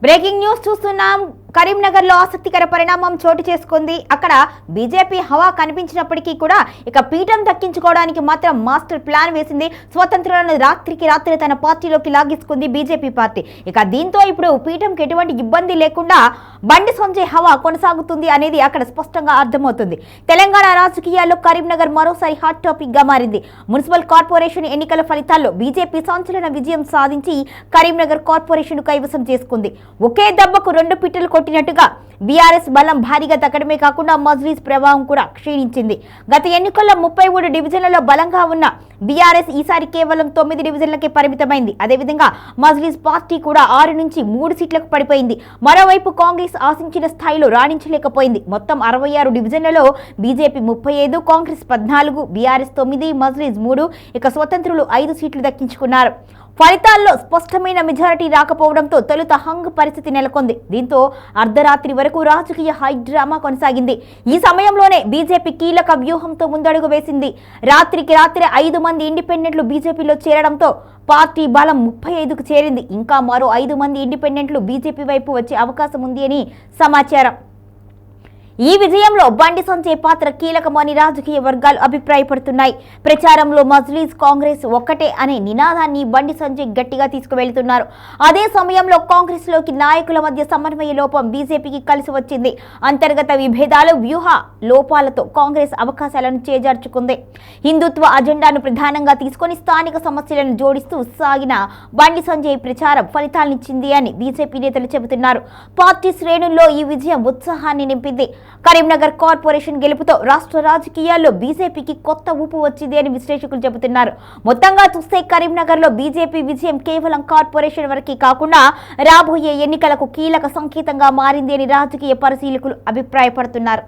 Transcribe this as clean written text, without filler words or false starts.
Breaking news చూస్తున్నాం. కరీంనగర్ లో ఆసక్తికర పరిణామం చోటు చేసుకుంది. అక్కడ బీజేపీ హవా కనిపించినప్పటికీ కూడా ఇక పీఠం దక్కించుకోవడానికి మాత్రం మాస్టర్ ప్లాన్ వేసింది. స్వతంత్రాలను రాత్రికి రాత్రి తన పార్టీలోకి లాగేసుకుంది బీజేపీ పార్టీ. ఇక దీంతో ఇప్పుడు పీఠంకి ఎటువంటి ఇబ్బంది లేకుండా బండి సంజయ్ హవా కొనసాగుతుంది అనేది అక్కడ స్పష్టంగా అర్థమవుతుంది. తెలంగాణ రాజకీయాల్లో కరీంనగర్ మరోసారి హాట్ టాపిక్ గా మారింది. మున్సిపల్ కార్పొరేషన్ ఎన్నికల ఫలితాల్లో బీజేపీ సంచలన విజయం సాధించి కరీంనగర్ కార్పొరేషన్ కైవసం చేసుకుంది. ఒకే దెబ్బకు రెండు పిట్టలు కొట్టినట్టుగా బీఆర్ఎస్ బలం భారీగా తగ్గడమే కాకుండా మజ్లిస్ ప్రభావం కూడా క్షీణించింది. గత ఎన్నికల్లో 33 డివిజన్లలో బలంగా ఉన్న బీఆర్ఎస్ ఈసారి కేవలం 9 డివిజన్లకే పరిమితమైంది. అదేవిధంగా మజ్లిస్ పార్టీ కూడా 6 నుంచి 3 సీట్లకు పడిపోయింది. మరోవైపు కాంగ్రెస్ ఆశించిన స్థాయిలో రాణించలేకపోయింది. మొత్తం 66 డివిజన్లలో బీజేపీ 35, కాంగ్రెస్ 14, బీఆర్ఎస్ 9, మజ్లిస్ 3, ఇక స్వతంత్రులు 5 సీట్లు దక్కించుకున్నారు. ఫలితాల్లో స్పష్టమైన మెజారిటీ రాకపోవడంతో తొలుత హంగ్ పరిస్థితి నెలకొంది. దీంతో అర్ధరాత్రి వరకు రాజకీయ హైడ్రామా కొనసాగింది. ఈ సమయంలోనే బీజేపీ కీలక వ్యూహంతో ముందడుగు వేసింది. రాత్రికి రాత్రి 5 మంది ఇండిపెండెంట్లు బీజేపీలో చేరడంతో పార్టీ బలం 35కు చేరింది. ఇంకా మరో 5 మంది ఇండిపెండెంట్లు బీజేపీ వైపు వచ్చే అవకాశం ఉంది అని సమాచారం. ఈ విజయంలో బండి సంజయ్ పాత్ర కీలకమని రాజకీయ వర్గాలు అభిప్రాయపడుతున్నాయి. ప్రచారంలో మజ్లిస్ కాంగ్రెస్ ఒక్కటే అనే నినాదాన్ని బండి సంజయ్ గట్టిగా తీసుకువెళ్తున్నారు. అదే సమయంలో కాంగ్రెస్ లోకి నాయకుల మధ్య సమన్వయ లోపం బీజేపీకి కలిసి వచ్చింది. అంతర్గత విభేదాలు, వ్యూహ లోపాలతో కాంగ్రెస్ అవకాశాలను చేజార్చుకుంది. హిందుత్వ అజెండాను ప్రధానంగా తీసుకొని స్థానిక సమస్యలను జోడిస్తూ సాగిన బండి సంజయ్ ప్రచారం ఫలితాలనిచ్చింది అని బీజేపీ నేతలు చెబుతున్నారు. పార్టీ శ్రేణుల్లో ఈ విజయం ఉత్సాహాన్ని నింపింది. కరీంనగర్ కార్పొరేషన్ గెలుపుతో రాష్ట్ర రాజకీయాల్లో బీజేపీకి కొత్త ఊపు వచ్చింది అని విశ్లేషకులు చెబుతున్నారు. మొత్తంగా చూస్తే కరీంనగర్ లో బీజేపీ విజయం కేవలం కార్పొరేషన్ వరకే కాకుండా రాబోయే ఎన్నికలకు కీలక సంకేతంగా మారింది అని రాజకీయ పరిశీలకులు అభిప్రాయపడుతున్నారు.